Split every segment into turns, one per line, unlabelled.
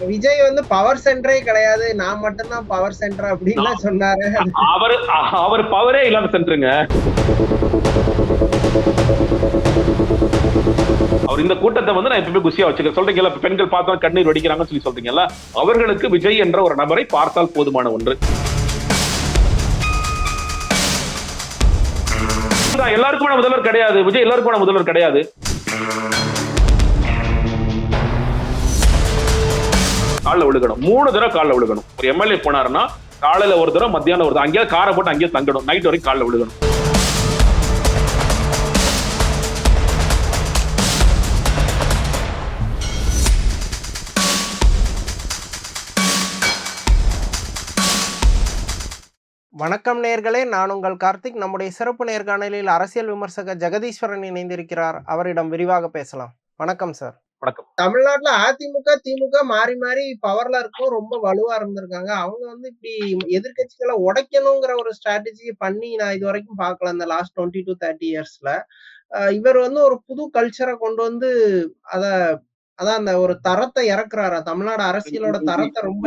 விஜய் வந்து பவர் சென்டரே கிடையாது, நான் மட்டும் தான் பவர் சென்டர் அப்படின்லாம் சொன்னாரு.
அவரு அவர் பவரே இல்லாத சென்டருங்க. அவர் இந்த கூட்டத்தை வந்து நான் எப்பவுமே குஷியா வச்சுக்க சொல்றீங்கல்ல, பெண்கள் பார்த்தா கண்ணீர் வடிக்கிறாங்கன்னு சொல்லி சொல்றீங்கல்ல, அவர்களுக்கு விஜய் என்ற ஒரு நபரை பார்த்தால் போதுமான ஒன்று. எல்லாருக்குமான முதல்வர் கிடையாது விஜய், எல்லாருக்குமான முதல்வர் கிடையாது. காலில் விழுகணும், 3 தடவை காலில் விழுகணும். ஒரு எம்எல்ஏ போனாருன்னா காலையில ஒரு தடவை, மத்தியானம் ஒரு தடவை, அங்கேயே காரை போட்டு அங்கேயே தங்கணும், நைட் வரைக்கும் காலில் விழுகணும்.
வணக்கம் நேயர்களே, நான் உங்கள் கார்த்திக். நம்முடைய சிறப்பு நேர்காணலில் அரசியல் விமர்சகர் ஜெகதீஸ்வரன் இணைந்திருக்கிறார். அவரிடம் விரிவாக பேசலாம். வணக்கம் சார்.
வணக்கம்.
தமிழ்நாட்டுல அதிமுக திமுக மாறி மாறி பவர்ல இருக்கும், ரொம்ப வலுவா இருந்திருக்காங்க. அவங்க வந்து இப்படி எதிர்கட்சிகளை உடைக்கணுங்கிற ஒரு ஸ்ட்ராட்டஜி பண்ணி நான் இது வரைக்கும் பார்க்கல இந்த லாஸ்ட் 20 to 30 இயர்ஸ்ல. இவர் வந்து ஒரு புது கல்ச்சரை கொண்டு வந்து அத அதான் அந்த ஒரு தரத்தை இறக்குறாரு. தமிழ்நாடு அரசியலோட தரத்தை
ரொம்ப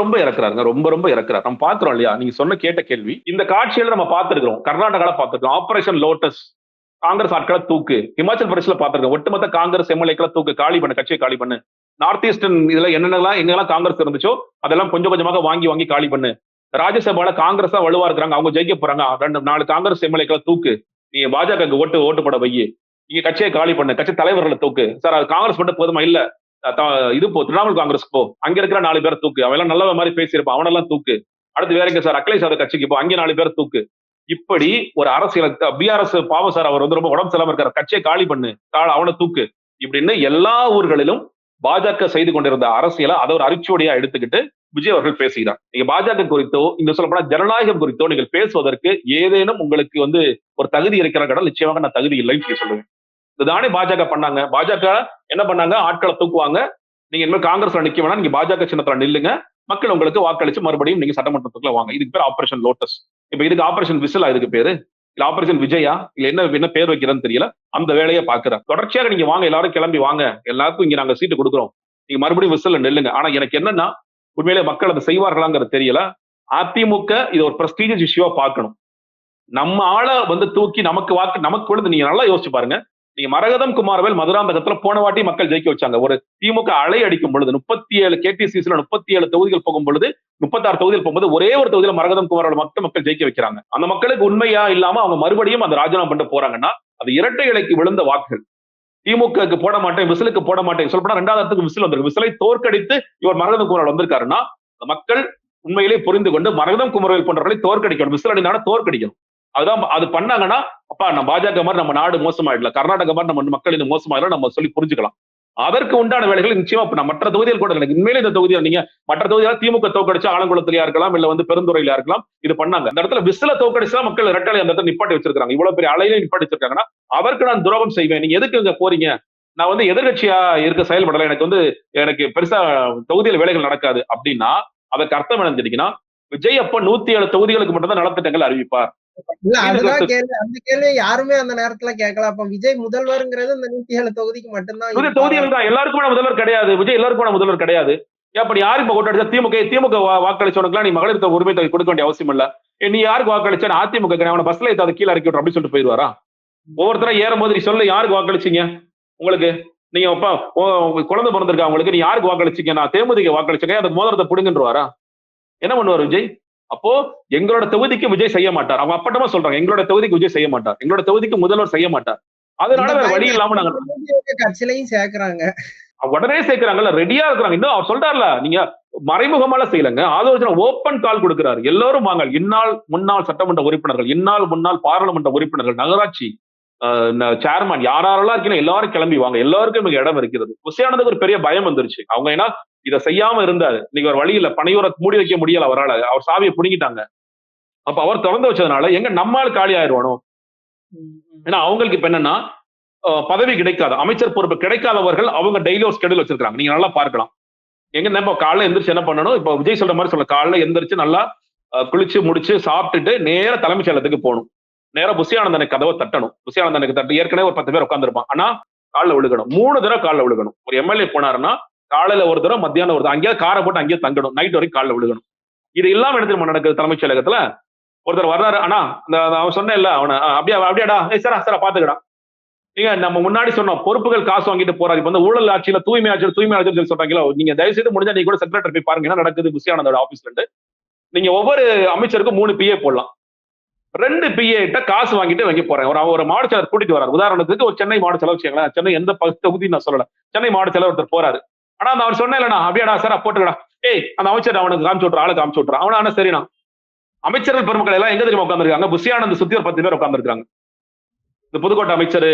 ரொம்ப இறக்குறாருங்க. ரொம்ப இறக்குறாரு. நம்ம பாக்குறோம் இல்லையா? நீங்க சொன்ன கேட்ட கேள்வி இந்த காட்சியில நம்ம பார்த்திருக்கிறோம். கர்நாடகால பார்த்திருக்கோம். ஆபரேஷன் லோட்டஸ், காங்கிரஸ் ஆட்களை தூக்கு. இமாச்சல் பிரதேசல பார்த்திருக்கோம். ஒட்டுமொத்த காங்கிரஸ் எம்எல்ஏக்களை தூக்கு, காலி பண்ணு, கட்சியை காலி பண்ணு. நார்த் ஈஸ்டர்ன் இதுல எங்கெல்லாம் காங்கிரஸ் இருந்துச்சோ அதெல்லாம் கொஞ்சம் கொஞ்சமாக வாங்கி காலி பண்ணு. ராஜ்யசபால காங்கிரஸ் தான் வலுவா இருக்கிறாங்க, அவங்க ஜெயிக்க போறாங்க. 4 காங்கிரஸ் எம்எல்ஏக்களை தூக்கு, நீ பாஜக ஓட்டு போட வையி, நீங்க கட்சியை காலி பண்ணு, கட்சி தலைவர்களை தூக்கு. சார் அது காங்கிரஸ் மட்டும் போதுமா? இல்ல, இது போ, திரிணாமுல் காங்கிரஸ் போ, அங்க இருக்கிற 4 பேரை தூக்கு, அவெல்லாம் நல்ல மாதிரி பேசியிருப்பான், அவனெல்லாம் தூக்கு. அடுத்து வேற எங்க சார்? அகிலேஷ் யாதவ் கட்சிக்கு போ, அங்கே 4 பேரை தூக்கு. இப்படி ஒரு அரசியல் பிஆர்எஸ் பாவ சார், அவர் வந்து ரொம்ப உடம்பு சரியில்லாம இருக்காரு, கட்சியை காலி பண்ணு, அவனை தூக்கு, இப்படின்னு எல்லா ஊர்களிலும் பாஜக செய்து கொண்டிருந்த அரசியலை அதை ஒரு அரிச்சுவடியா எடுத்துக்கிட்டு விஜய் அவர்கள் பேசுகிறார். நீங்க பாஜக குறித்தோ, இந்த சொல்லப்போனா ஜனநாயகம் குறித்தோ நீங்கள் பேசுவதற்கு ஏதேனும் உங்களுக்கு வந்து ஒரு தகுதி இருக்கிற கடல், நிச்சயமாக நான் தகுதி இல்லைன்னு சொல்லுவேன். இதுதானே பாஜக பண்ணாங்க. பாஜக என்ன பண்ணாங்க? ஆட்களை தூக்குவாங்க. நீங்க இனிமேல் காங்கிரஸ்ல நிக்க வேணா, நீங்க பாஜக சின்னத்துல நில்லுங்க, மக்கள் உங்களுக்கு வாக்களிச்சு மறுபடியும் நீங்க சட்டமன்றத்துக்குள்ள வாங்க. இதுக்கு பேர் ஆபரேஷன் லோட்டஸ். இப்ப இதுக்கு ஆபரேஷன் விசிலா இதுக்கு பேரு? இல்ல ஆபரேஷன் விஜயா? இல்ல என்ன பேர் வைக்கிறதுன்னு தெரியல. அந்த வேலையை பாக்குற தொடர்ச்சியாக நீங்க வாங்க, எல்லாரும் கிளம்பி வாங்க, எல்லாருக்கும் இங்க நாங்க சீட்டு கொடுக்குறோம், நீங்க மறுபடியும் விசில்ல நெல்லுங்க. ஆனா எனக்கு என்னன்னா, உண்மையிலே மக்கள் அதை செய்வார்களாங்கிறது தெரியல. அதிமுக இது ஒரு பிரஸ்டீஜியஸ் இஷ்யூவா பார்க்கணும். நம்ம ஆளை வந்து தூக்கி நமக்கு விழுந்து, நீங்க நல்லா யோசிச்சு பாருங்க. நீங்க மரகதம் குமாரவேல் மதுராந்தகத்துல போன வாட்டி மக்கள் ஜெயிக்க வச்சாங்க. ஒரு திமுக அலை அடிக்கும் பொழுது 37 கேடிசிசில 37 தொகுதிகள் போகும் பொழுது, 36 தொகுதிகள் போகும்போது ஒரே ஒரு தொகுதியில மரகதம் குமாரோட மக்கள் ஜெயிக்க வைக்கிறாங்க. அந்த மக்களுக்கு உண்மையா இல்லாம அவங்க மறுபடியும் அந்த ராஜினாமா பண்ணிட்டு போறாங்கன்னா, அது இரட்டை இலைக்கு விழுந்த வாக்குகள். திமுகவுக்கு போட மாட்டேன், விசிலுக்கு போட மாட்டேன் சொல்லப்போனா 2வது இடத்துக்கு விசில் வந்திருக்கு. விசிலை தோற்கடித்து இவர் மரகதம் குமாரோட வந்திருக்காருன்னா, மக்கள் உண்மையிலே புரிந்து கொண்டு மரகதம் குமரவேல் போன்றவர்களை தோற்கடிக்கணும். விசில் அடினால தோற்கடிக்கணும். அதுதான் அது பண்ணாங்கன்னா, அப்பா நம்ம பாஜக மாதிரி நம்ம நாடு மோசமாயிடல, கர்நாடகா மாதிரி நம்ம மக்கள் இது மோசமாயிடல, நம்ம சொல்லி புரிஞ்சுக்கலாம். அதற்கு உண்டான வேலைகள் நிச்சயமா மற்ற தொகுதிகள் கூட எனக்கு உண்மையிலே இந்த தொகுதியில் நீங்க மற்ற தொகுதியால் திமுக தோக்கடிச்சு ஆலங்குளத்திலயா இருக்கலாம், இல்ல வந்து பெருந்துறையில இருக்கலாம், இது பண்ணாங்க. இந்த இடத்துல விசில தோக்கடிச்சா மக்கள் இரட்டலை அந்த இடத்துல நிப்பாட்டி வச்சிருக்காங்க. இவ்வளவு பெரிய அலையில நிப்பாட்டி வச்சிருக்காங்கன்னா, அவருக்கு நான் துரோகம் செய்வேன். நீங்க எதுக்கு இங்க போறீங்க? நான் வந்து எதிர்கட்சியா இருக்க செயல்படல, எனக்கு பெருசா தொகுதியில் வேலைகள் நடக்காது அப்படின்னா அதற்கு அர்த்தம் என்னன்னு தெரியுங்கன்னா, விஜய் அப்ப 107 தொகுதிகளுக்கு மட்டும்தான் நலத்திட்டங்கள் அறிவிப்பார்.
இல்ல, அதுதான் கேள்வி. அந்த கேள்வியை யாருமே அந்த நேரத்துல கேட்கல. அப்ப விஜய் முதல்வர்ங்கிறது இந்த 107 தொகுதிக்கு மட்டும்தான்.
தொகுதிகள் தான். எல்லாருக்குமான முதல்வர் கிடையாது விஜய், எல்லாருக்குமான முதல்வர் கிடையாது. அப்படி யாருக்கு இப்ப ஓட்டு அடிச்சா? திமுக வாக்களிச்சவனுக்குலாம் நீ மகளிர் உரிமை தொகை கொடுக்க வேண்டிய அவசியம் இல்ல. நீ யாருக்கு வாக்களிச்சா? அதிமுக அவனை பஸ்ல ஏதாவது கீழே இறக்கி விட்டு அப்படின்னு சொல்லிட்டு போயிடுவாரா? ஒவ்வொருத்தரும் ஏறும்போது நீ சொல்லு, யாருக்கு வாக்களிச்சீங்க? உங்களுக்கு நீங்க குழந்தை பிறந்திருக்கா உங்களுக்கு, நீ யாருக்கு வாக்களிச்சீங்க? நான் தேமுதிக வாக்களிச்சேங்க, அதுக்கு மோதிரத்தை புடுங்கன்றவாரா? என்ன பண்ணுவார் விஜய்? அப்போ எங்களோட தொகுதிக்கு விஜய் செய்ய மாட்டார். அவங்க அப்பட்டமா சொல்றாங்க, எங்களோட தொகுதிக்கு விஜய் செய்ய மாட்டார், எங்களோட தொகுதிக்கு முதல்வர் செய்ய மாட்டார். அதனால வேற வழி இல்லாம நாங்க
கட்சியிலையும் சேர்க்கிறாங்க.
உடனே சேர்க்கிறாங்கல்ல, ரெடியா இருக்கிறாங்க. இன்னும் அவர் சொல்றாருல, நீங்க மறைமுகமால செய்யலங்க, ஆலோசனை ஓப்பன் கால் கொடுக்கிறார். எல்லாரும் வாங்க, முன்னாள் சட்டமன்ற உறுப்பினர்கள், முன்னாள் பாராளுமன்ற உறுப்பினர்கள், நகராட்சி சேர்மன், யாரெல்லாம் இருக்கீங்க எல்லாரும் கிளம்பி வாங்க, எல்லாருக்கும் இங்க இடம் இருக்கிறது. புசியானதுக்கு ஒரு பெரிய பயம் வந்துருச்சு. அவங்க ஏன்னா இதை செய்யாம இருந்தாரு. இன்னைக்கு ஒரு வழி இல்ல, பனையூரை மூடி வைக்க முடியல அவரால், அவர் சாவியை பிடிங்கிட்டாங்க. அப்ப அவர் திறந்து வச்சதுனால எங்க நம்மால் காலி ஆயிடுவானோ? ஏன்னா அவங்களுக்கு இப்ப என்னன்னா, பதவி கிடைக்காது, அமைச்சர் பொறுப்பு கிடைக்காதவர்கள் அவங்க டெய்லி ஒரு ஸ்கெடியூல் வச்சிருக்காங்க. நீங்க நல்லா பார்க்கலாம். எங்க நம்ம காலைல எந்திரிச்சு என்ன பண்ணணும்? இப்ப விஜய் சொல்ற மாதிரி சொல்ல, காலைல எந்திரிச்சு நல்லா குளிச்சு முடிச்சு சாப்பிட்டுட்டு நேர தலைமைச் செயலகத்துக்கு போகணும். நேரம் புசியானந்தனுக்கு கதவை தட்டணும். புசியானந்தனுக்கு தட்டு ஏற்கனவே ஒரு 10 பேர் உட்காந்துருப்பான். ஆனா காலில் விழுகணும், 3 தடவை காலில் விழுகணும். ஒரு எம்எல்ஏ போனாருன்னா காலையில ஒரு தடவை, மத்தியானம் ஒரு தடவை. அங்கேயே காரை போட்டு அங்கேயே தங்கணும். நைட் வரைக்கும் காலில் விழுகணும். இது இல்லாம என்ன தெரியுமா நடக்குது தலைமைச் செயலகத்துல? ஒருத்தர் வர்றாரு, அண்ணா அவன் சொன்னேன் இல்ல அவனை அப்படியாடா சார் பாத்துக்கடா. நீங்க நம்ம முன்னாடி சொன்னோம் பொறுப்புகள் காசு வாங்கிட்டு போறாரு. இப்ப வந்து ஊழல் ஆட்சியில தூய்மை ஆட்சியில் சொல்லி சொல்றாங்களோ, நீங்க தயவு செய்து முடிஞ்சா நீங்க கூட செக்ரட்டரி போய் பாருங்க என்ன நடக்குது புஷியானந்தோட ஆபீஸ்ல இருந்து. நீங்க ஒவ்வொரு அமைச்சருக்கும் 3 பிஏ போடலாம். 2 பிஏ கிட்ட காசு வாங்கிட்டு வைக்க போறேன். ஒரு மாவட்ட செயலர் கூட்டிட்டு வராரு. உதாரணத்துக்கு ஒரு சென்னை மாவட்ட செயலர் வச்சுக்கோங்களேன். சென்னை எந்த தொகுதி நான் சொல்லல. சென்னை மாவட்ட செயலர் ஒருத்தர் போறாரு. ஆனா அந்த அவர் சொன்னேன் இல்லண்ணா அப்படியாடா சார் போட்டுக்கடா. அந்த அமைச்சர் அவனுக்கு காமிச்சு விட்றான், ஆளு காமிச்சு விட்றான். அவனா சரிண்ணா. அமைச்சர்கள் பெருமக்கள் எல்லாம் எங்க தெரியுமா உட்கார்ந்துருக்காங்க? புஷியானந்த் சுத்தி ஒரு 10 பேர் உட்கார்ந்துருக்காங்க. இந்த புதுக்கோட்டை அமைச்சர்,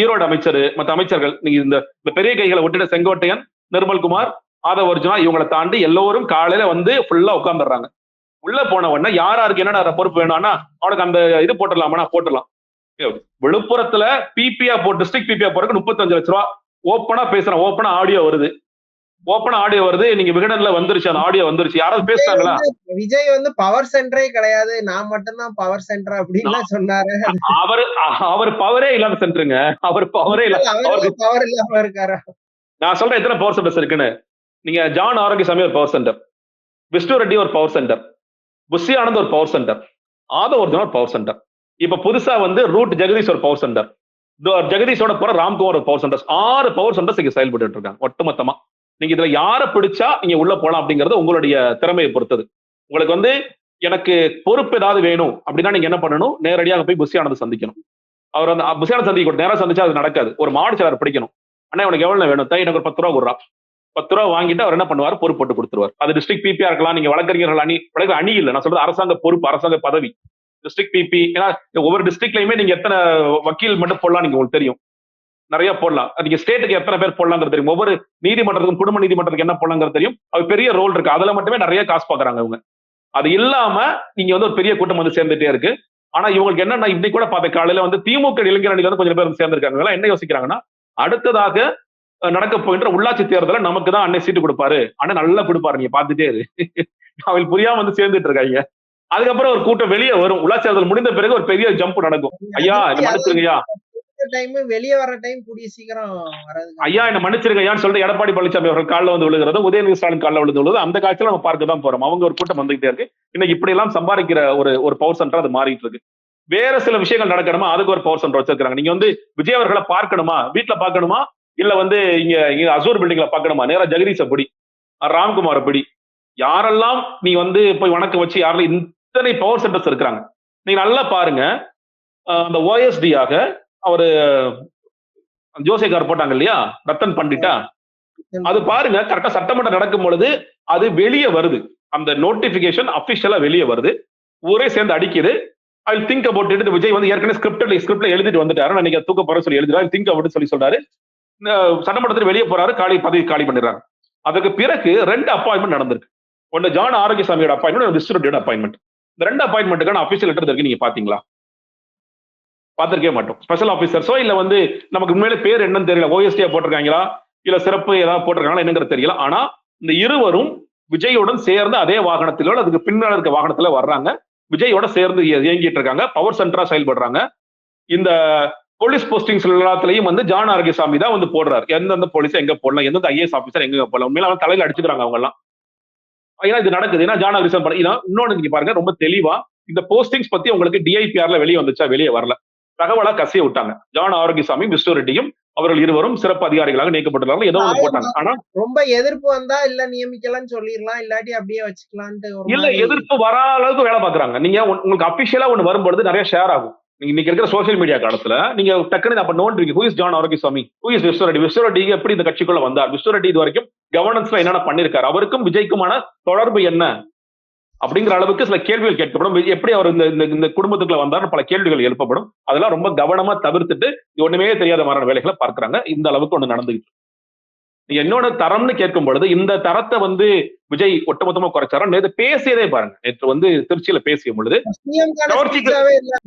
ஈரோடு அமைச்சர், மற்ற அமைச்சர்கள், நீங்க இந்த பெரிய கைகளை விட்டுட்டு செங்கோட்டையன், நிர்மல்குமார், ஆதவ அர்ஜுனா இவங்களை தாண்டி எல்லோரும் காலையில வந்து ஃபுல்லா உட்கார்ந்துடுறாங்க. உள்ள போன உடனே யாருக்கு என்னடா பொறுப்பு வேணும்னா அவனுக்கு அந்த இது போட்டுடலாமா போட்டுடலாம். விழுப்புரத்துல பிபிஆ டிஸ்ட்ரிக்ட் பிபிஆ போறதுக்கு 35 லட்சம் ரூபாய். ஓப்பனா பேசுறேன், ஓப்பனா ஆடியோ வருது. நீங்க விகடன்ல வந்துருச்சு, அந்த ஆடியோ வந்துருச்சு. யாராவது பேசுறாங்களா?
விஜய் வந்து பவர் சென்டரே கிடையாது, நான் மட்டும்தான் பவர் சென்டர் அப்படின்னு சொன்னாரு.
அவர் பவரே இல்லாத சென்டருங்க. அவர் பவரே இல்ல.
பவர் இல்லாம இருக்காரு.
நான் சொல்றேன் எத்தனை பவர் சென்டர்ஸ் இருக்குன்னு. நீங்க ஜான் ஆரோக்கியசாமி ஒரு பவர் சென்டர், விஷ்ணு ரெட்டி ஒரு பவர் சென்டர், புஷி ஆனந்த் ஒரு பவர் சென்டர், ஆதவ் அர்ஜுனா ஒரு பவர் சென்டர். இப்ப புதுசா வந்து ரூட் ஜெகதீஷ் ஒரு பவர் சென்டர், ஜெகதீஷோட போற ராம்குமார் ஒரு பவர் சென்டர்ஸ். 6 பவர் சென்டர்ஸ் இங்க செயல்பட்டு இருக்காங்க ஒட்டுமொத்தமா. நீங்க இதுல யாரை பிடிச்சா நீங்க உள்ள போலாம் அப்படிங்கறது உங்களுடைய திறமையை பொறுத்தது. உங்களுக்கு வந்து எனக்கு பொறுப்பு ஏதாவது வேணும் அப்படின்னா நீங்க என்ன பண்ணணும், நேரடியாக போய் புஷி ஆனந்த் சந்திக்கணும். அவர் வந்து புஷி ஆனந்த் சந்திக்க நேரம் சந்திச்சா அது நடக்காது. ஒரு மாவட்ட செயலர் பிடிக்கணும். அண்ணா உனக்கு எவ்வளவு வேணும்? எனக்கு ஒரு 10 ரூபா கொடுறா. 10 ரூபா வாங்கிட்டு அவர் என்ன பண்ணுவார், பொறுப்பு போட்டு கொடுத்துருவார். அது டிஸ்ட்ரிக்ட் பிபியா இருக்கலாம், நீங்க வழக்கறிஞர்கள் அணி இல்ல, நான் சொல்றது அரசாங்க பொறுப்பு, அரசாங்க பதவி, டிஸ்ட்ரிக்ட் பிபி. ஏன்னா ஒவ்வொரு டிஸ்ட்ரிக்ட்லயுமே நீங்க எத்தனை வக்கீல் மட்டும் போடலாம் நீங்க உங்களுக்கு தெரியும், நிறைய போடலாம். நீங்க ஸ்டேட்டுக்கு எத்தனை பேர் போடலாங்கிறது தெரியும், ஒவ்வொரு நீதிமன்றத்துக்கும் குடும்ப நீதிமன்றத்துக்கு என்ன போடலாங்கிறது தெரியும். அது பெரிய ரோல் இருக்கு, அதுல மட்டுமே நிறைய காசு பாக்குறாங்க இவங்க. அது இல்லாம நீங்க வந்து ஒரு பெரிய கூட்டம் வந்து சேர்ந்துட்டே இருக்கு. ஆனா இவங்களுக்கு என்ன, இன்னைக்கு கூட பார்த்த காலையில வந்து திமுக இளைஞர் அணியில வந்து கொஞ்சம் பேர் சேர்ந்திருக்காங்க. என்ன யோசிக்கிறாங்கன்னா, அடுத்ததாக நடக்க போகின்ற உள்ளாட்சி தேர்தலில் நமக்கு தான் அண்ணன் சீட்டு கொடுப்பாரு, அண்ணன் நல்லா கொடுப்பாரு, நீங்க பாத்துட்டே இரு. அவங்களுக்கு புரியாம வந்து சேர்ந்துட்டு இருக்காங்க. அதுக்கப்புறம் ஒரு கூட்டம் வெளியே வரும், உள்ளாட்சி தேர்தல் முடிந்த பிறகு ஒரு பெரிய ஜம்ப் நடக்கும். ஐயா என்ன மன்னிச்சிருங்கய்யா,
வெளியே வர டைம் கூடிய சீக்கிரம்
ஐயா என்ன மன்னிச்சிருங்கய்யான்னு சொல்லிட்டு எடப்பாடி பழனிசாமி அவர்கள் காலில் வந்து விழுகிறது, உதயநிதி ஸ்டாலின் காலில் விழுந்து விழுது. அந்த காட்சியில நம்ம பார்க்க தான் போறோம். அவங்க ஒரு கூட்டம் வந்துகிட்டே இருக்கு. இன்னைக்கு இப்படி எல்லாம் சம்பாதிக்கிற ஒரு பவர் சென்டர் அது மாறிட்டு இருக்கு. வேற சில விஷயங்கள் நடக்கணுமா, அதுக்கு ஒரு பவர் சென்டர் வச்சிருக்காங்க. நீங்க வந்து விஜய் அவர்களை பார்க்கணுமா, வீட்டுல பார்க்கணுமா, இல்ல வந்து இங்க அசூர் பில்டிங்ல பார்க்கணுமா, நேரா ஜெகதீஷ படி, ராம்குமார் படி, யாரெல்லாம் நீ வந்து போய் வணக்கம் வச்சு யாரெல்லாம் இத்தனை பவர் சென்டர்ஸ் இருக்கிறாங்க. நீங்க நல்லா பாருங்க. அந்த ஓஎஸ்டியாக அவரு ஜோசேகார் போட்டாங்க இல்லையா, ரத்தன் பண்டிட்டா, அது பாருங்க கரெக்டா சட்டமன்றம் நடக்கும் பொழுது அது வெளியே வருது, அந்த நோட்டிபிகேஷன் அபிஷியலா வெளியே வருது, ஊரே சேர்ந்து அடிக்குது. I think about it. Vijay வந்து ஏற்கனவே ஸ்கிரிப்ட்ல எழுதிட்டு வந்துட்டாரு, நீங்க தூக்க போற சொல்லி எழுதுறாரு, திங்க் அபவுட் சொல்லி சொல்றாரு. சட்டமன்றத்தில் வெளியே போறாரு, பதவி காலி பண்ணிடுறாங்க. அதுக்கு பிறகு 2 அப்பாயின்மெண்ட் நடந்திருக்கு. ஒன்னு ஜான் ஆரோக்கியசாமியோட அப்பாயின்மெண்ட், விஷ்ணு ரெட்டியோட அப்பாயின்மெண்ட். இந்த 2 அப்பாயின்மெண்ட்டுக்கான அபிஷியல் லெட்டர் இருக்கு, நீங்க பாத்தீங்களா? பாத்திருக்கவே மாட்டோம். ஸ்பெஷல் ஆபீசர்ஸோ இல்ல வந்து நமக்கு உண்மையில பேர் என்னன்னு தெரியல, ஓஎஸ்டியா போட்டிருக்காங்களா இல்ல சிறப்பு ஏதாவது போட்டிருக்காங்களா என்னங்கிறது தெரியல. ஆனா இந்த இருவரும் விஜயோடன் சேர்ந்து அதே வாகனத்திலோட அதுக்கு பின்னால் இருக்க வாகனத்துல வர்றாங்க, விஜயோட சேர்ந்து இயங்கிட்டு இருக்காங்க, பவர் சென்டரா செயல்படுறாங்க. இந்த போலீஸ் போஸ்டிங்ஸ் எல்லாத்துலயும் வந்து ஜான் ஆரோக்கியசாமி தான் வந்து போடுறாரு, எந்தெந்த போலீஸ் எங்க போடலாம், எந்தெந்த ஐஏஎஸ் ஆபீசர் எங்க போடலாம். உண்மையில அவன் தலையில அடிச்சுக்கிறாங்க அவங்க எல்லாம். ஏன்னா இது நடக்குது, ஏன்னா ஜான் ஆரோக்கியசாமி இன்னொன்னு நீங்க பாருங்க, ரொம்ப தெளிவா இந்த போஸ்டிங்ஸ் பத்தி உங்களுக்கு டிஐபிஆர்ல வெளியே வந்துச்சா, வெளியே வரல, தகவலா கசிய விட்டாங்க. ஜான் ஆரோக்கியசாமி, விஷ்ணு ரெட்டியும் அவர்கள் இருவரும் சிறப்பு அதிகாரிகளாக நீக்கப்பட்டிருக்காங்க, ஏதோ ஒன்று போட்டாங்க. ஆனா
ரொம்ப எதிர்ப்பு வந்தா இல்ல நியமிக்கலாம்னு சொல்லிடலாம், இல்லாட்டி அப்படியே வச்சுக்கலான்ட்டு
இல்ல, எதிர்ப்பு வர அளவுக்கு வேலை பாக்குறாங்க. நீங்க உங்களுக்கு அபிஷியலா ஒண்ணு வரும்பொழுது நிறைய ஷேர் ஆகும். நீங்க இன்னைக்கு இருக்கிற சோசியல் மீடியா காலத்துல நீங்க டக்குனு அப்ப நோண்டுவீங்க, who is John Arokiasamy, who is Vishnu Reddy, Vishnu Reddy எப்படி இந்த கட்சிக்குள்ள வந்தார், விஷ்ணு ரெட்டி இது வரைக்கும் கவர்னன்ஸ்ல என்னென்ன பண்ணிருக்காரு, அவருக்கும் விஜய்க்குமான தொடர்பு என்ன அப்படிங்கிற அளவுக்கு சில கேள்விகள் கேட்கப்படும். எப்படி அவர் இந்த குடும்பத்துக்குள்ள வந்தார், பல கேள்விகள் எழுப்பப்படும். அதெல்லாம் ரொம்ப கவனமா தவிர்த்துட்டு ஒண்ணுமே தெரியாத மாதிரி வேலைகளை பார்க்கிறாங்க. இந்த அளவுக்கு ஒண்ணு நடந்துகிட்டு. நீங்க என்னோட தரம்னு கேட்கும் பொழுது இந்த தரத்தை வந்து விஜய் ஒட்டுமொத்தமா குறைச்சாரா? நேற்று பேசியதே பாருங்க, நேற்று வந்து திருச்சியில பேசிய பொழுது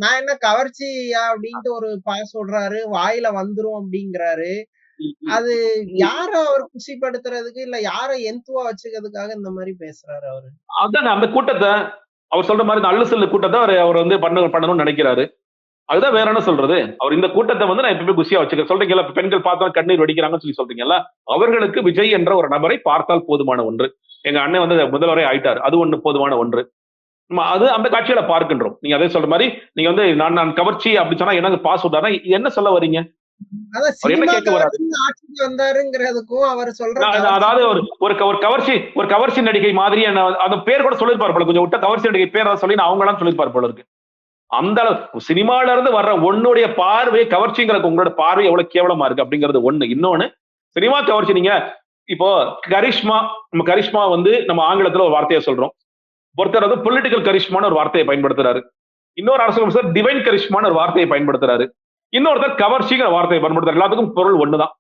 நான் என்ன கவர்ச்சியா அப்படின்ட்டு ஒரு பாஸ் சொல்றாரு, வாயில வந்துரும் அப்படிங்கிறாரு. அது யார அவர் குஷிப்படுத்துறதுக்கு இல்ல யார எந்துவா வச்சுக்கிறதுக்காக இந்த மாதிரி பேசுறாரு அவரு?
அதான் அந்த கூட்டத்தை அவர் சொல்ற மாதிரி அல்லு செல்லு கூட்டத்தை அவர் வந்து பண்ணணும்னு நினைக்கிறாரு. அதுதான் வேற என்ன சொல்றது. அவர் இந்த கூட்டத்தை வந்து நான் எப்பவுமே குஷியா வச்சுக்கிறேன். சொல்றீங்கல்ல, பெண்கள் பார்த்தா கண்ணீர் வடிக்கிறாங்கன்னு சொல்றீங்கல்ல. அவர்களுக்கு விஜய் என்ற ஒரு நபரை பார்த்தால் போதுமான ஒன்று. எங்க அண்ணன் வந்து முதல்வரே ஆயிட்டார். அது ஒண்ணு போதுமான ஒன்று. அது அந்த காட்சிகளை பார்க்கின்றோம். நீங்க அதே சொல்ற மாதிரி நீங்க வந்து நான் கவர்ச்சி அப்படி சொன்னா எனக்கு பாஸ் விட்டாருன்னா என்ன சொல்ல வரீங்க?
அதான்
அவர் என்ன
சினிமா
கேட்க வராரு?
கவர்ச்சின்னு ஆட்சிக்கு வந்தாருங்கிறதுக்கும் அவர் சொல்ற
அதாவது
கவர்ச்சி
ஒரு ஒரு க- ஒரு கவர்ச்சி நடிகை மாதிரி அந்த பேர் கூட சொல்லிருப்பாரு போல. கொஞ்சம் விட்ட கவர்ச்சி நடிகை பேர் அதை சொல்லி அவங்க எல்லாம் சொல்லிருப்பாரு போல இருக்கு. அந்த அளவு சினிமால இருந்து வர்ற உன்னுடைய பார்வை கவர்ச்சிங்கிறது உங்களோட பார்வை எவ்வளவு கேவலமா இருக்கு அப்படிங்கிறது ஒண்ணு. இன்னொன்னு சினிமா கவர்ச்சி நீங்க இப்போ கரிஷ்மா, நம்ம கரிஷ்மா வந்து நம்ம ஆங்கிலத்துல ஒரு வார்த்தையை சொல்றோம். ஒருத்தர் வந்து பொலிட்டிக்கல் கரிஷ்மான ஒரு வார்த்தையை பயன்படுத்துறாரு. இன்னொரு அரசியல் அமைச்சர் டிவைன் கரிஷ்மான ஒரு வார்த்தையை பயன்படுத்துறாரு. இன்னொருத்தர் கவர்ச்சிங்கிற வார்த்தையை பயன்படுத்துறாரு. எல்லாத்துக்கும் பொருள் ஒண்ணுதான்.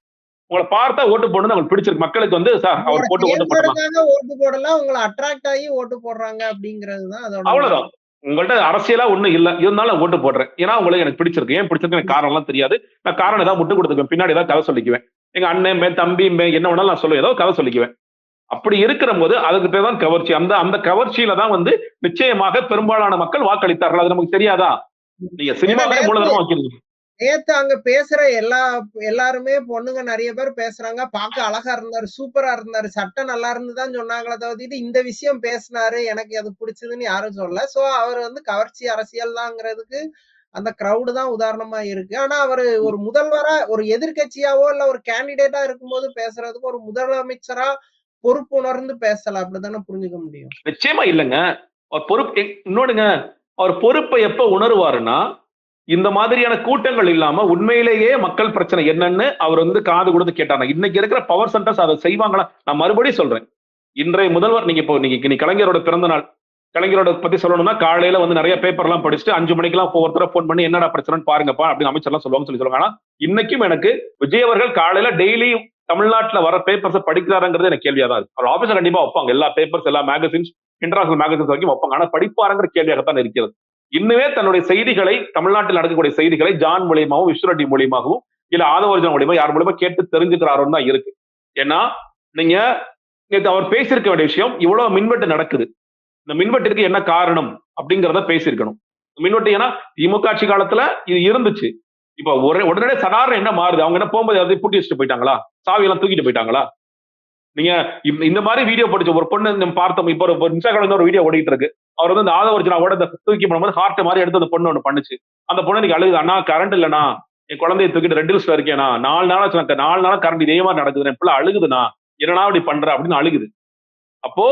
உங்களை பார்த்தா ஓட்டு போடணும்னு அவங்களுக்கு பிடிச்சிருக்கு. மக்களுக்கு வந்து சார் அவர் போட்டு ஓட்டு போடலாம்,
ஓட்டு போடலாம், உங்களை அட்ராக்ட் ஆகி ஓட்டு போடுறாங்க அப்படிங்கிறதுதான் அதோட
அவ்வளவுதான். உங்கள்ட்ட அரசியலா ஒண்ணு இல்ல, இருந்தாலும் ஓட்டு போடுறேன். ஏன்னா உங்களுக்கு எனக்கு பிடிச்சிருக்கு. ஏன் பிடிச்சிருக்கு எனக்கு காரணம் எல்லாம் தெரியாது. நான் காரணம் ஏதாவது முட்டு கொடுத்துக்குவேன், பின்னாடி ஏதாவது கதை சொல்லிக்குவேன். எங்க அண்ணன் தம்பி என்ன வேணாலும் நான் சொல்லுவேன், ஏதோ கதை சொல்லிக்குவேன். அப்படி இருக்கிற போது அதுக்கு பேர் தான் கவர்ச்சி. அந்த அந்த கவர்ச்சியில தான் வந்து நிச்சயமாக பெரும்பாலான மக்கள் வாக்களித்தார்கள். அது நமக்கு தெரியாதா? நீங்க சினிமாவே மூலதனமா வைக்கிறீங்க.
நேத்து அங்க பேசுற எல்லாருமே பொண்ணுங்க நிறைய பேர் பேசுறாங்க. பார்க்க அழகா இருந்தாரு, சூப்பரா இருந்தாரு, சட்டை நல்லா இருந்துதான் சொன்னாங்களே தவிர்த்து இந்த விஷயம் பேசினாரு எனக்கு அது பிடிச்சதுன்னு யாரும் சொல்லல. சோ அவர் வந்து கவர்ச்சி அரசியல் தாங்கிறதுக்கு அந்த கிரௌடு தான் உதாரணமா இருக்கு. ஆனா அவரு ஒரு முதல்வரா, ஒரு எதிர்க்கட்சியாவோ இல்ல ஒரு கேண்டிடேட்டா இருக்கும்போது பேசுறதுக்கு ஒரு முதலமைச்சரா பொறுப்பு உணர்ந்து பேசல. அப்படித்தானே புரிஞ்சுக்க முடியும்.
நிச்சயமா இல்லைங்க. அவர் பொறுப்பு இன்னொன்னுங்க, அவர் பொறுப்பை எப்ப உணருவாருன்னா இந்த மாதிரியான கூட்டங்கள் இல்லாம உண்மையிலேயே மக்கள் பிரச்சனை என்னன்னு அவர் வந்து காது கொடுத்து கேட்டாங்க. இன்னைக்கு இருக்கிற பவர் சென்டர்ஸ் அதை செய்வாங்களா? நான் மறுபடியும் சொல்றேன். இன்றைய முதல்வர் நீங்க இப்போ நீங்க கலைஞரோட பிறந்த நாள், கலைஞரோட பத்தி சொல்லணும்னா காலையில வந்து நிறைய பேப்பர் எல்லாம் படிச்சுட்டு 5 மணிக்கெல்லாம் ஒவ்வொருத்தர போன் பண்ணி என்னடா பிரச்சனைன்னு பாருங்கப்பா அப்படின்னு அமைச்சர்லாம் சொல்லுவாங்க. ஆனா இன்னைக்கும் எனக்கு விஜய் அவர்கள் காலையில டெய்லி தமிழ்நாட்டுல வர பேப்பர்ஸ் படிக்கிறாருங்கிறது எனக்கு கேள்வியா தான் இருக்கு. அவர் ஆபீஸ்ல கண்டிப்பா வைப்பாங்க, எல்லா பேப்பர்ஸ் எல்லா மேகசின்ஸ் இன்டர்நேஷனல் மேகசின்ஸ் வரைக்கும் வைப்பாங்க. ஆனா படிப்பாருங்கிற கேள்வியாகத்தான் இருக்கிறது. இன்னுமே தன்னுடைய செய்திகளை, தமிழ்நாட்டில் நடக்கக்கூடிய செய்திகளை ஜான் மூலியமாகவும் விஸ்வரெட்டி மூலியமாகவும் இல்ல ஆதவர்ஜன் மூலியமா யார் மூலியமா கேட்டு தெரிஞ்சுக்கிறாரோன்னு தான் இருக்கு. ஏன்னா நீங்க நேற்று அவர் பேசியிருக்க வேண்டிய விஷயம், இவ்வளவு மின்வெட்டு நடக்குது, இந்த மின்வெட்டிற்கு என்ன காரணம் அப்படிங்கிறத பேசியிருக்கணும். மின்வெட்டு ஏன்னா திமுக ஆட்சி காலத்துல இது இருந்துச்சு. இப்ப உடனே சடார்னு என்ன மாறுது? அவங்க என்ன போகும்போது அதை பூட்டி வச்சுட்டு போயிட்டாங்களா? சாவி எல்லாம் தூக்கிட்டு போயிட்டாங்களா? நீங்க இந்த மாதிரி வீடியோ படிச்ச ஒரு பொண்ணு நம்ம பார்த்தோம். இப்போ ஒரு இன்ஸ்டாகிராம்ல ஒரு வீடியோ ஓடிட்டு இருக்கு. அவர் வந்து அந்த ஆதவர்ஜனாவோட இந்த தூக்கி பண்ணும்போது ஹார்ட் மாதிரி எடுத்து அந்த பொண்ணு ஒண்ணு பண்ணுச்சு. அந்த பொண்ணு இன்னைக்கு அழுகுது, அண்ணா கரண்ட் இல்லண்ணா, என் குழந்தைய தூக்கிட்டு ரெட் ஹில்ஸ்ல இருக்கேனா, 4 நாளா 4 நாளா கரண்ட் இதே மாதிரி நடக்குது, என் பிள்ளை அழுகுதுண்ணா, என்னன்னா அப்படி பண்ற அப்படின்னு அழுகுது. அப்போ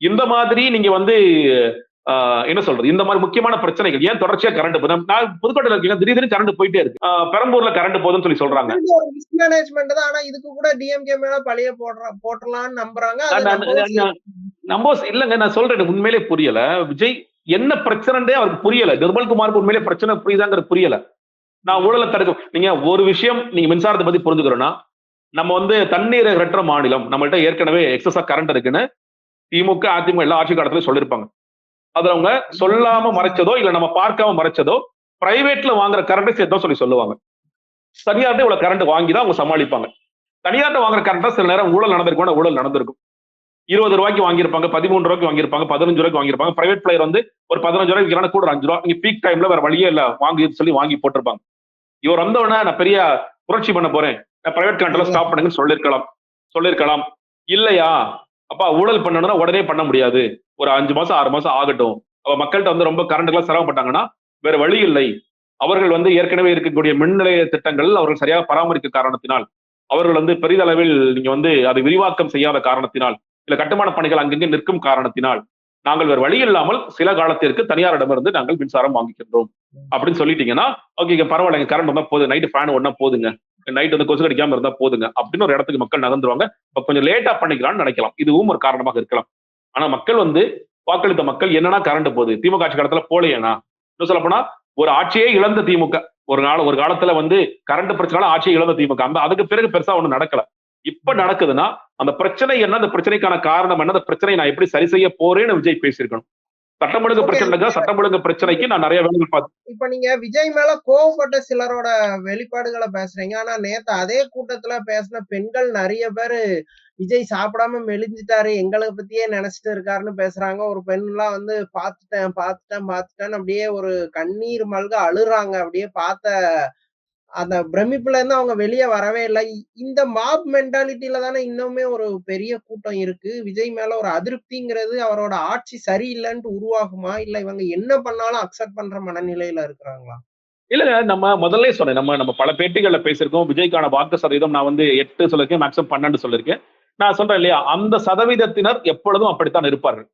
இந்த மாதிரி நீங்க வந்து என்ன சொல்றது, இந்த மாதிரி முக்கியமான பிரச்சனைகள் ஏன் தொடர்ச்சியா கரண்ட் போகுது? நான் புதுக்கோட்டையில இருக்கீங்க, திடீர்னு கரண்ட் போயிட்டே இருக்கு. பெரம்பூர்ல கரண்ட் போகுதுன்னு சொல்லி சொல்றாங்க.
ஒரு மிஸ்மேனேஜ்மெண்ட் தான். ஆனா இதுக்கு கூட டிஎம்கே மேல பழிய போட்டுறலாம்னு நம்புறாங்க.
நம்ம இல்லங்க, நான் சொல்றேன் உண்மையிலே புரியல. விஜய் என்ன பிரச்சனை அவருக்கு புரியல. நிர்மல்குமாருக்கு உண்மையிலே பிரச்சனை புரியுதாங்கிறது புரியல. நான் ஊழலை தடுக்க நீங்க ஒரு விஷயம் நீங்க மின்சாரத்தை பத்தி புரிஞ்சுக்கிறோம்னா, நம்ம வந்து தண்ணீரை கட்டுற மாநிலம், நம்மள்ட்ட ஏற்கனவே எக்ஸஸா கரண்ட் இருக்குன்னு திமுக அதிமுக எல்லா ஆட்சி காலத்திலும் சொல்லியிருப்பாங்க. அதுல அவங்க சொல்லாம மறைச்சதோ இல்ல நம்ம பார்க்காம மறைச்சதோ பிரைவேட்ல வாங்குற கரண்ட் சேர்த்தோ சொல்லி சொல்லுவாங்க. தனியார்ட்ட இவ்வளவு கரண்ட் வாங்கிதான் அவங்க சமாளிப்பாங்க. தனியார்ட்ட வாங்குற கரண்ட் சில நேரம் ஊழல் நடந்திருக்கும், ஊழல் நடந்திருக்கும். 20 ரூபாய்க்கு வாங்கியிருப்பாங்க, 13 ரூபாய்க்கு வாங்கியிருப்பாங்க, 15 ரூபாய்க்கு வாங்கியிருப்பாங்க. பிரைவேட் பிளேயர் வந்து ஒரு 15 ரூபாய்க்கு கூட 5 ரூபா நீங்க பீக் டைம்ல வேற வழியே இல்ல வாங்கி சொல்லி வாங்கி போட்டிருப்பாங்க. இவர் வந்தவொடனே நான் பெரிய புரட்சி பண்ண போறேன், நான் பிரைவேட் கரண்ட்ல ஸ்டாப் பண்ணுங்கன்னு சொல்லிருக்கலாம். இல்லையா அப்பா ஊழல் பண்ணணும்னா உடனே பண்ண முடியாது, ஒரு 5 மாசம் 6 மாசம் ஆகட்டும். மக்கள்கிட்ட வந்து ரொம்ப கரண்ட் எல்லாம் சிரமப்பட்டாங்கன்னா வேற வழி இல்லை. அவர்கள் வந்து ஏற்கனவே இருக்கக்கூடிய மின் நிலைய திட்டங்கள் அவர்கள் சரியாக பராமரிக்க காரணத்தினால், அவர்கள் வந்து பெரிதளவில் நீங்க வந்து அதை விரிவாக்கம் செய்யாத காரணத்தினால், இல்ல கட்டுமான பணிகள் அங்கங்கே நிற்கும் காரணத்தினால், நாங்கள் வேறு வழி இல்லாமல் சில காலத்திற்கு தனியாரிடமிருந்து நாங்கள் மின்சாரம் வாங்கிக்கின்றோம் அப்படின்னு சொல்லிட்டீங்கன்னா, ஓகே பரவாயில்ல, கரண்ட் வந்தா போதும், நைட்டு ஃபேன் ஒன்னா போதுங்க, நைட் வந்து கொசு கடிக்காம இருந்தா போதுங்க அப்படின்னு ஒரு இடத்துக்கு மக்கள் நகர்ந்துருவாங்க. கொஞ்சம் லேட்டா பண்ணிக்கலாம்னு நினைக்கலாம். இதுவும் ஒரு காரணமாக இருக்கலாம். ஆனா மக்கள் வந்து வாக்களித்த மக்கள் என்னன்னா கரண்ட் போகுது, திமுக ஆட்சி காலத்துல போலையேனா, இன்னும் சொல்ல போனா ஒரு ஆட்சியே இழந்த திமுக, ஒரு காலத்துல வந்து கரண்ட் பிரச்சனை ஆட்சியை இழந்த திமுக, அதுக்கு பிறகு பெருசா ஒண்ணு நடக்கல. இப்ப நடக்குதுன்னா அந்த பிரச்சனை என்ன, அந்த பிரச்சனைக்கான காரணம் என்ன, அந்த பிரச்சனை நான் எப்படி சரி செய்ய போறேன்னு விஜய் பேசியிருக்கணும். சட்டம் ஒழுங்கு பிரச்சனை, சட்டம் ஒழுங்கு பிரச்சனைக்கு நான் நிறைய வேலைகள் பார்த்தேன்.
இப்ப நீங்க விஜய் மேல கோவப்பட்ட சிலரோட வெளிப்பாடுகளை பேசுறீங்க. ஆனா நேத்து அதே கூட்டத்துல பேசின பெண்கள் நிறைய பேரு விஜய் சாப்பிடாம மெலிஞ்சிட்டாரு, எங்கள பத்தியே நினைச்சிட்டு இருக்காருன்னு பேசுறாங்க. ஒரு பெண்லாம் வந்து பார்த்துட்டேன்னு அப்படியே ஒரு கண்ணீர் மல்க அழுறாங்க. அப்படியே பார்த்த அந்த பிரமிப்புல இருந்து அவங்க வெளிய வரவே இல்ல. இந்த மாப் மென்டாலிட்டில தானே இன்னுமே ஒரு பெரிய கூட்டம் இருக்கு. விஜய் மேல ஒரு அதிருப்திங்கிறது அவரோட ஆட்சி சரியில்லன்ட்டு உருவாகுமா? இல்ல இவங்க என்ன பண்ணாலும் அக்செப்ட் பண்ற மனநிலையில இருக்கிறாங்களா?
இல்லங்க நம்ம முதல்லயே சொன்னேன். நம்ம நம்ம பல பேட்டிகள்ல பேசியிருக்கோம். விஜய்க்கான வாக்கு சதவீதம் நான் வந்து 8 சொல்லியிருக்கேன். மேக்ஸிமம் 12 சொல்லியிருக்கேன். நான் சொல்றேன் இல்லையா? அந்த சதவீதத்தினர் எப்பொழுதும் அப்படித்தான் இருப்பார்கள்.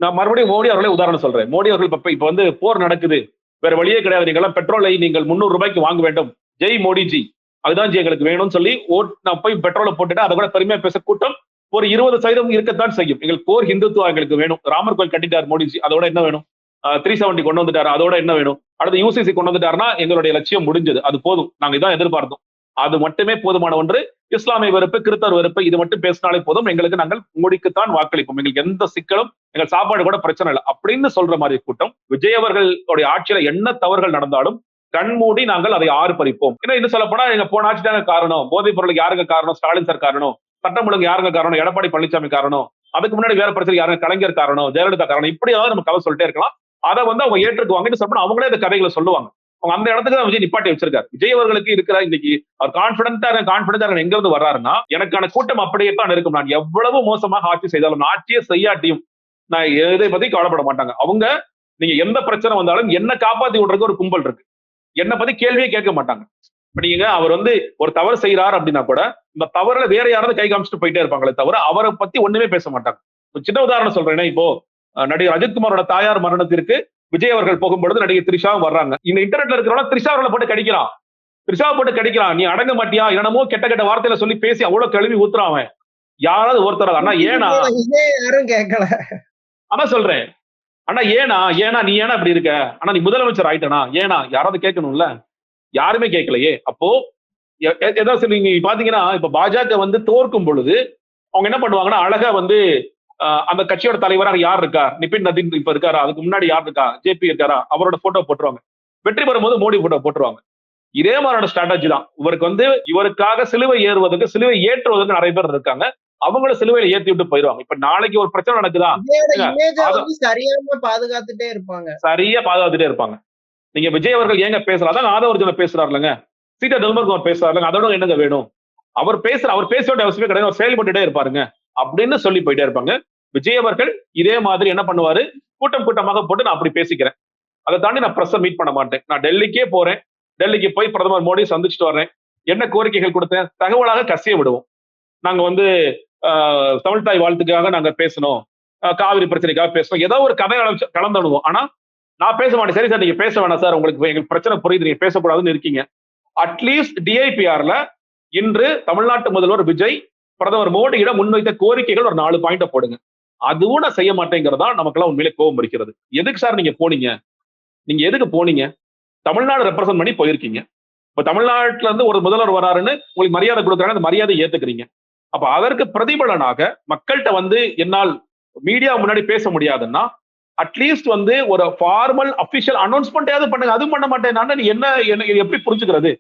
நான் மறுபடியும் மோடி அவர்களே உதாரணம் சொல்றேன். மோடி அவர்கள் இப்ப வந்து போர் நடக்குது. வேற வழியே கிடையாது. நீங்கலாம் பெட்ரோலை நீங்கள் ரூ. 300 வாங்க வேண்டும். ஜெய் மோடிஜி. அதுதான் ஜி எங்களுக்கு வேணும்னு சொல்லி நான் போய் பெட்ரோல போட்டுட்டு அதை கூட பெருமையா பேச கூட்டம் ஒரு 20% இருக்கத்தான் செய்யும். எங்களுக்கு கோர் ஹிந்துத்துவா எங்களுக்கு வேணும். ராமர் கோயில் கட்டிட்டார் மோடிஜி. அதோட என்ன வேணும்? 370 கொண்டு வந்துட்டாரு. அதோட என்ன வேணும்? அடுத்து யூசிசி கொண்டு வந்துட்டாருன்னா எங்களுடைய லட்சியம் முடிஞ்சது. அது போதும். நாங்க இதான் எதிர்பார்த்தோம். அது மட்டுமே போதுமான ஒன்று. இஸ்லாமிய வெறுப்பு, கிறிஸ்தவர் வெறுப்பு இது மட்டும் பேசினாலே போதும். எங்களுக்கு நாங்கள் மோடிக்குத்தான் வாக்களிப்போம். எங்களுக்கு எந்த சிக்கலும், எங்கள் சாப்பாடு கூட பிரச்சனை இல்லை அப்படின்னு சொல்ற மாதிரி கூட்டம். விஜய் அவர்களுடைய ஆட்சியில என்ன தவறுகள் நடந்தாலும் கண்மூடி நாங்கள் அதை ஆர்ப்பரிப்போம். இன்னும் சொல்ல போனா எங்க போன ஆட்சி தாங்க காரணம். போதைப் பொருளுக்கு யாருங்க காரணம்? ஸ்டாலின் சார் காரணம். சட்டம் ஒழுங்கு யாருங்க காரணம்? எடப்பாடி பழனிசாமி காரணம். அதுக்கு முன்னாடி வேற பிரச்சனை யாருங்க? கலைஞர் காரணம், ஜெயலலிதா காரணம். இப்படியாவது நம்ம கதை சொல்லிட்டே இருக்கலாம். அதை வந்து அவங்க ஏற்றுக்குவாங்கன்னு சொல்ல அவங்களே அந்த கதைகளை சொல்லுவாங்க. அவங்க அந்த இடத்துக்கு தான் விஜய் நிப்பாட்டி வச்சிருக்காரு. விஜய் அவர்களுக்கு இருக்கிற இன்னைக்கு அவர் கான்பிடன்டா எங்க இருந்து வர்றாருன்னா எனக்கான கூட்டம் அப்படியே தான் இருக்கும். நான் எவ்வளவு மோசமாக ஆட்சி செய்தாலும் ஆட்சியே செய்யாட்டியும் நான் எதை பத்தி கவலைப்பட மாட்டாங்க. அவங்க நீங்க எந்த பிரச்சனை வந்தாலும் என்ன காப்பாத்தி விடுறதுக்கு ஒரு கும்பல் இருக்கு. என்ன பத்தி கேள்வியே கேட்க மாட்டாங்க. இப்ப நீங்க அவர் வந்து ஒரு தவறு செய்யறாரு அப்படின்னா கூட இந்த தவறுல வேற யாராவது கை காமிச்சிட்டு போயிட்டே இருப்பாங்களே தவிர அவரை பத்தி ஒண்ணுமே பேச மாட்டாங்க. ஒரு சின்ன உதாரணம் சொல்றேன். இப்போ நடிகர் அஜித்குமாரோட தாயார் மரணத்திற்கு விஜய் அவர்கள் போகும்பொழுது நடிகர் த்ரிஷாவும் வர்றாங்க. இந்த இன்டர்நெட்ல இருக்கிறவங்க த்ரிஷா அவர்களை போட்டு கடிக்கிறான். த்ரிஷாவை போட்டு கடிக்கிறான். நீ அடங்க மாட்டியா? என்னமோ கெட்ட கெட்ட வார்த்தையில சொல்லி பேசி அவ்வளவு கழுவி ஊத்துறான் அவன். யாராவது ஒருத்தர் அண்ணா ஏனா
யாரும் கேட்கல.
அதான் சொல்றேன். அண்ணா ஏனா நீ ஏனா இப்படி இருக்க? ஆனா நீ முதலமைச்சர் ஆயிட்டனா? ஏனா யாராவது கேட்கணும்ல? யாருமே கேட்கலையே. அப்போ ஏதாவது நீங்க பாத்தீங்கன்னா இப்ப பாஜக வந்து தோற்கும் பொழுது அவங்க என்ன பண்ணுவாங்கன்னா அழகா வந்து அந்த கட்சியோட தலைவராக யார் இருக்கா? நிபின் நதீன் இப்ப இருக்காரா? அதுக்கு முன்னாடி யார் இருக்கா? ஜேபி இருக்காரா? அவரோட போட்டோ போட்டுருவாங்க. வெற்றி பெறும்போது மோடி போட்டோ போட்டுருவாங்க. இதே மாதிரியான ஸ்ட்ராட்டஜி தான். இவருக்கு வந்து இவருக்காக சிலுவை ஏறுவதற்கு, சிலுவை ஏற்றுவதற்கு நிறைய பேர் இருக்காங்க. அவங்கள சிலுவையில ஏத்தி விட்டு போயிருவாங்க. இப்ப நாளைக்கு ஒரு பிரச்சனை நடக்குதா?
சரியா பாதுகாத்துட்டே
இருப்பாங்க. நீங்க விஜய் அவர்கள் ஏங்க பேசுறாங்க? ஆதவர்ஜன பேசுறாருலங்க. சீதா டெல்மர்கோன் பேசுறாருங்க. அதோட என்னங்க வேணும்? அவர் பேச வேண்டிய அவசியமே கிடையாது. அவர் செயல்பட்டுட்டே இருப்பாருங்க அப்படின்னு சொல்லி போயிட்டே இருப்பாங்க. விஜய் அவர்கள் இதே மாதிரி என்ன பண்ணுவாரு? கூட்டமாக போட்டு நான் அப்படி பேசிக்கிறேன். அதை தாண்டி நான் பிரஸ் மீட் பண்ண மாட்டேன். நான் டெல்லிக்கே போறேன். டெல்லிக்கு போய் பிரதமர் மோடி சந்திச்சுட்டு வர்றேன். என்ன கோரிக்கைகள் கொடுத்தேன்? தகவலாக கசிய விடுவோம். நாங்க வந்து தமிழ் தாய் வாழ்த்துக்காக நாங்க பேசணும். காவிரி பிரச்சனைக்காக பேசணும். ஏதோ ஒரு கதை கலந்துடுவோம். ஆனா நான் பேச மாட்டேன். சரி சார் நீங்க பேச வேணாம் சார். உங்களுக்கு எங்களுக்கு பிரச்சனை புரியுது. நீங்க பேசக்கூடாதுன்னு இருக்கீங்க. அட்லீஸ்ட் டிஐபிஆர்ல இன்று தமிழ்நாட்டு முதல்வர் விஜய் பிரதமர் மோடியிடம் முன்வைத்த கோரிக்கைகள் ஒரு 4 பாயிண்ட போடுங்க. அதுவும் நான் செய்ய மாட்டேங்கிறதா நமக்கெல்லாம் உண்மையிலே கோபம் இருக்கிறது. எதுக்கு சார் நீங்க போனீங்க? நீங்க எதுக்கு போனீங்க? தமிழ்நாடு ரெப்ரசென்ட் பண்ணி போயிருக்கீங்க. இப்ப தமிழ்நாட்டுல இருந்து ஒரு முதல்வர் வராருன்னு உங்களுக்கு மரியாதை கொடுக்குறாங்க. அந்த மரியாதை ஏத்துக்கிறீங்க. அப்ப அதற்கு பிரதிபலனாக மக்கள்கிட்ட வந்து என்னால் மீடியா முன்னாடி பேச முடியாதுன்னா அட்லீஸ்ட் வந்து ஒரு ஃபார்மல் அபிஷியல் அனௌன்ஸ்மெண்ட் பண்ணுங்க. அதுவும் பண்ண மாட்டேன். நீ என்ன எப்படி புரிஞ்சுக்கிறது?